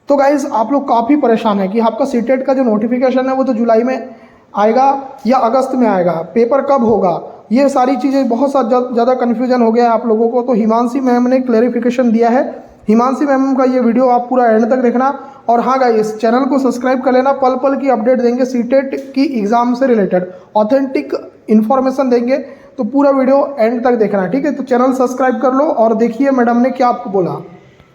तो गाइज आप लोग काफ़ी परेशान है कि आपका सीटेट का जो नोटिफिकेशन है वो तो जुलाई में आएगा या अगस्त में आएगा, पेपर कब होगा, ये सारी चीज़ें बहुत ज़्यादा कन्फ्यूजन हो गया है आप लोगों को। तो हिमांशी मैम ने क्लेरिफिकेशन दिया है। हिमांशी मैम का ये वीडियो आप पूरा एंड तक देखना। और हाँ गाइस, चैनल को सब्सक्राइब कर लेना, पल पल की अपडेट देंगे सीटेट की एग्ज़ाम से रिलेटेड, ऑथेंटिक इन्फॉर्मेशन देंगे। तो पूरा वीडियो एंड तक देखना, ठीक है। तो चैनल सब्सक्राइब कर लो और देखिए मैडम ने क्या आपको बोला।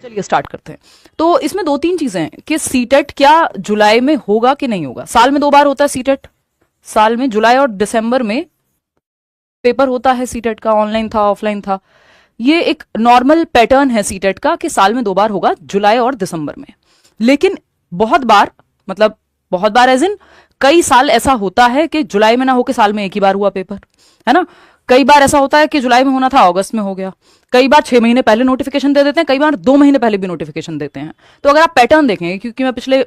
चलिए स्टार्ट करते हैं। तो इसमें दो तीन चीजें हैं कि सीटेट क्या जुलाई में होगा कि नहीं होगा। साल में 2 बार होता है सीटेट, साल में जुलाई और दिसंबर में पेपर होता है सीटेट का, ऑनलाइन था ऑफलाइन था। ये एक नॉर्मल पैटर्न है सीटेट का कि साल में 2 बार होगा, जुलाई और दिसंबर में। लेकिन बहुत बार, मतलब बहुत बार एज इन कई साल ऐसा होता है कि जुलाई में ना होकर साल में एक ही बार हुआ पेपर, है ना। कई बार ऐसा होता है कि जुलाई में होना था अगस्त में हो गया। कई बार 6 महीने पहले नोटिफिकेशन दे देते हैं, कई बार 2 महीने पहले भी नोटिफिकेशन देते हैं। तो अगर आप पैटर्न देखेंगे, क्योंकि मैं पिछले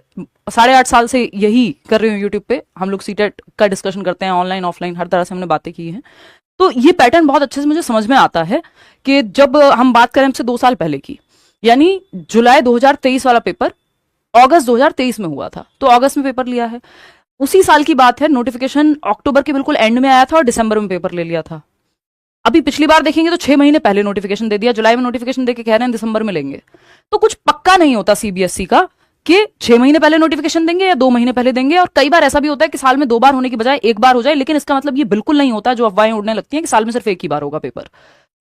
8.5 साल से यही कर रही हूँ यूट्यूब पे, हम लोग सीटेट का डिस्कशन करते हैं, ऑनलाइन ऑफलाइन हर तरह से हमने बातें की हैं। तो ये पैटर्न बहुत अच्छे से मुझे समझ में आता है कि जब हम बात करें हमसे 2 साल पहले की, यानी जुलाई 2023 वाला पेपर अगस्त 2023 में हुआ था, तो अगस्त में पेपर लिया है। उसी साल की बात है, नोटिफिकेशन अक्टूबर के बिल्कुल एंड में आया था और दिसंबर में पेपर ले लिया था। अभी पिछली बार देखेंगे तो 6 महीने पहले नोटिफिकेशन दे दिया, जुलाई में नोटिफिकेशन देके कह रहे हैं दिसंबर में लेंगे। तो कुछ पक्का नहीं होता सीबीएसई का कि 6 महीने पहले नोटिफिकेशन देंगे या 2 महीने पहले देंगे। और कई बार ऐसा भी होता है कि साल में 2 बार होने की बजाय 1 बार हो जाए, लेकिन इसका मतलब ये बिल्कुल नहीं होता जो अफवाहें उड़ने लगती हैं कि साल में सिर्फ 1 ही बार होगा पेपर।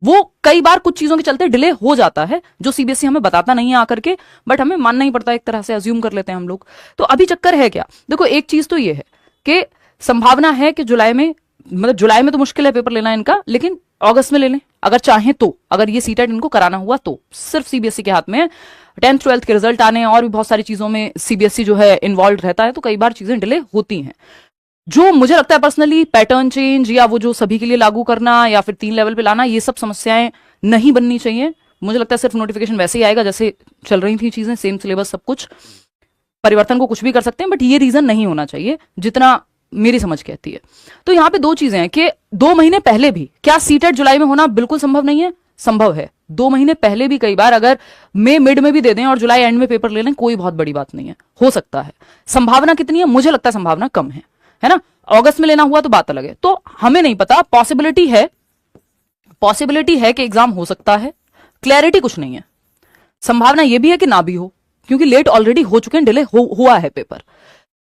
वो कई बार कुछ चीजों के चलते डिले हो जाता है, जो सीबीएसई हमें बताता नहीं है आकर के, बट हमें मानना ही पड़ता है, एक तरह से अज्यूम कर लेते हैं हम लोग। तो अभी चक्कर है क्या, देखो एक चीज तो ये है कि संभावना है कि जुलाई में, मतलब जुलाई में तो मुश्किल है पेपर लेना इनका, लेकिन अगस्त में ले लें अगर चाहें तो। अगर ये सीटेट इनको कराना हुआ तो सिर्फ सीबीएसई के हाथ में है। 10th 12th के रिजल्ट आने और भी बहुत सारी चीजों में सीबीएसई जो है इन्वॉल्व रहता है, तो कई बार चीजें डिले होती हैं। जो मुझे लगता है पर्सनली, पैटर्न चेंज या वो जो सभी के लिए लागू करना या फिर 3 लेवल पे लाना, ये सब समस्याएं नहीं बननी चाहिए। मुझे लगता है सिर्फ नोटिफिकेशन वैसे ही आएगा जैसे चल रही थी चीजें, सेम सिलेबस सब कुछ, परिवर्तन को कुछ भी कर सकते हैं, बट ये रीजन नहीं होना चाहिए जितना मेरी समझ कहती है। तो यहां पे 2 चीजें हैं कि 2 महीने पहले भी क्या सीटेट जुलाई में होना बिल्कुल संभव नहीं है, संभव है। 2 महीने पहले भी कई बार अगर मई मिड में भी दे दें और जुलाई एंड में पेपर ले लें, कोई बहुत बड़ी बात नहीं है, हो सकता है। संभावना कितनी है, मुझे लगता है संभावना कम है ना। अगस्त में लेना हुआ तो बात अलग है। तो हमें नहीं पता, पॉसिबिलिटी है कि एग्जाम हो सकता है, क्लैरिटी कुछ नहीं है। संभावना यह भी है कि ना भी हो, क्योंकि लेट ऑलरेडी हो चुके हैं, डिले हुआ है पेपर।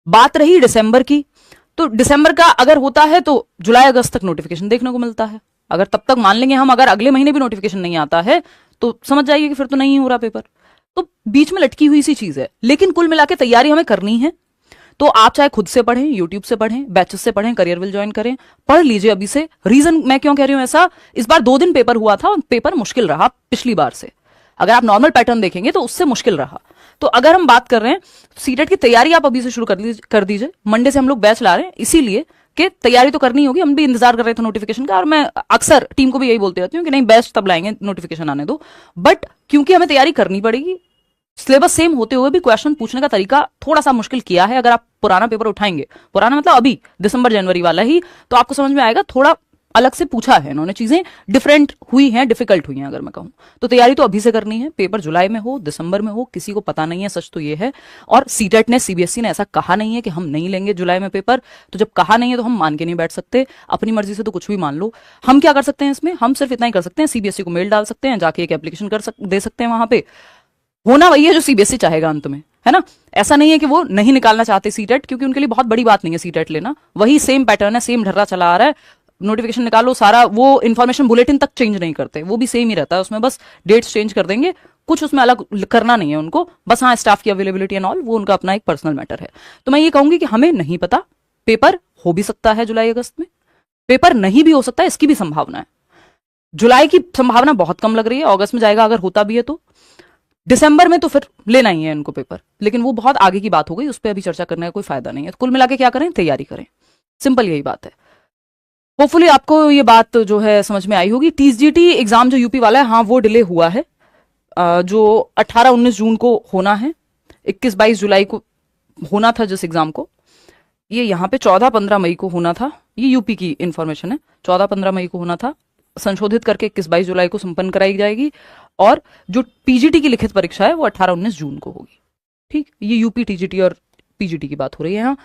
बात रही दिसंबर की, तो दिसंबर का अगर होता है तो जुलाई अगस्त तक नोटिफिकेशन देखने को मिलता है। अगर तब तक मान लेंगे हम, अगर अगले महीने भी नोटिफिकेशन नहीं आता है तो समझ जाइए कि फिर तो नहीं हो रहा पेपर। तो बीच में लटकी हुई सी चीज है, लेकिन कुल मिला के तैयारी हमें करनी है। तो आप चाहे खुद से पढ़ें, यूट्यूब से पढ़ें, बैचेस से पढ़ें, करियरविल ज्वाइन करें, पढ़ लीजिए अभी से। रीजन मैं क्यों कह रही हूं ऐसा, इस बार 2 दिन पेपर हुआ था और पेपर मुश्किल रहा पिछली बार से। अगर आप नॉर्मल पैटर्न देखेंगे तो उससे मुश्किल रहा। तो अगर हम बात कर रहे हैं सीटेट की तैयारी, आप अभी से शुरू कर दीजिए। मंडे से हम लोग बैच ला रहे हैं, इसीलिए कि तैयारी तो करनी होगी। हम भी इंतजार कर रहे थे नोटिफिकेशन का, और मैं अक्सर टीम को भी यही बोलती रहती हूँ कि नहीं, बैच तब लाएंगे, नोटिफिकेशन आने दो। बट क्योंकि हमें तैयारी करनी पड़ेगी, सिलेबस सेम होते हुए भी क्वेश्चन पूछने का तरीका थोड़ा सा मुश्किल किया है। अगर आप पुराना पेपर उठाएंगे, पुराना मतलब अभी दिसंबर जनवरी वाला ही, तो आपको समझ में आएगा थोड़ा अलग से पूछा है इन्होंने, चीजें डिफरेंट हुई हैं, डिफिकल्ट हुई हैं अगर मैं कहूं तो। तैयारी तो अभी से करनी है। पेपर जुलाई में हो, दिसंबर में हो, किसी को पता नहीं है, सच तो ये है। और सीटेट ने, सीबीएसई ने ऐसा कहा नहीं है कि हम नहीं लेंगे जुलाई में पेपर। तो जब कहा नहीं है तो हम मान के नहीं बैठ सकते, अपनी मर्जी से तो कुछ भी मान लो। हम क्या कर सकते हैं इसमें, हम सिर्फ इतना ही कर सकते हैं, सीबीएसई को मेल डाल सकते हैं, जाके एक एप्लीकेशन दे सकते हैं। वहां पे होना वही है जो सीबीएसई चाहेगा अंत में, है ना। ऐसा नहीं है कि वो नहीं निकालना चाहते सीटेट, क्योंकि उनके लिए बहुत बड़ी बात नहीं है सीटेट लेना। वही सेम पैटर्न है, सेम ढर्रा चला आ रहा है। नोटिफिकेशन निकालो, सारा वो इन्फॉर्मेशन बुलेटिन तक चेंज नहीं करते, वो भी सेम ही रहता है। उसमें बस डेट्स चेंज कर देंगे, कुछ उसमें अलग करना नहीं है उनको। बस हाँ, स्टाफ की अवेलेबिलिटी एंड ऑल, वो उनका अपना एक पर्सनल मैटर है। तो मैं ये कहूंगी कि हमें नहीं पता, पेपर हो भी सकता है जुलाई अगस्त में, पेपर नहीं भी हो सकता है, इसकी भी संभावना है। जुलाई की संभावना बहुत कम लग रही है, अगस्त में जाएगा अगर होता भी है तो। दिसंबर में तो फिर लेना ही है इनको पेपर, लेकिन वो बहुत आगे की बात हो गई, उस पर अभी चर्चा करने का कोई फायदा नहीं है। तो कुल मिला के क्या करें, तैयारी करें, सिंपल यही बात है। होपफुली आपको ये बात जो है समझ में आई होगी। टीजीटी एग्जाम जो यूपी वाला है, हाँ वो डिले हुआ है, जो 18-19 जून को होना है, 21-22 जुलाई को होना था जिस एग्जाम को, ये यहाँ पे 14-15 मई को होना था। ये यूपी की इंफॉर्मेशन है, 14-15 मई को होना था, संशोधित करके 21-22 जुलाई को संपन्न कराई जाएगी। और जो पीजीटी की लिखित परीक्षा है वो 18-19 जून को होगी। ठीक, ये यूपी टीजीटी और पीजीटी की बात हो रही है यहाँ।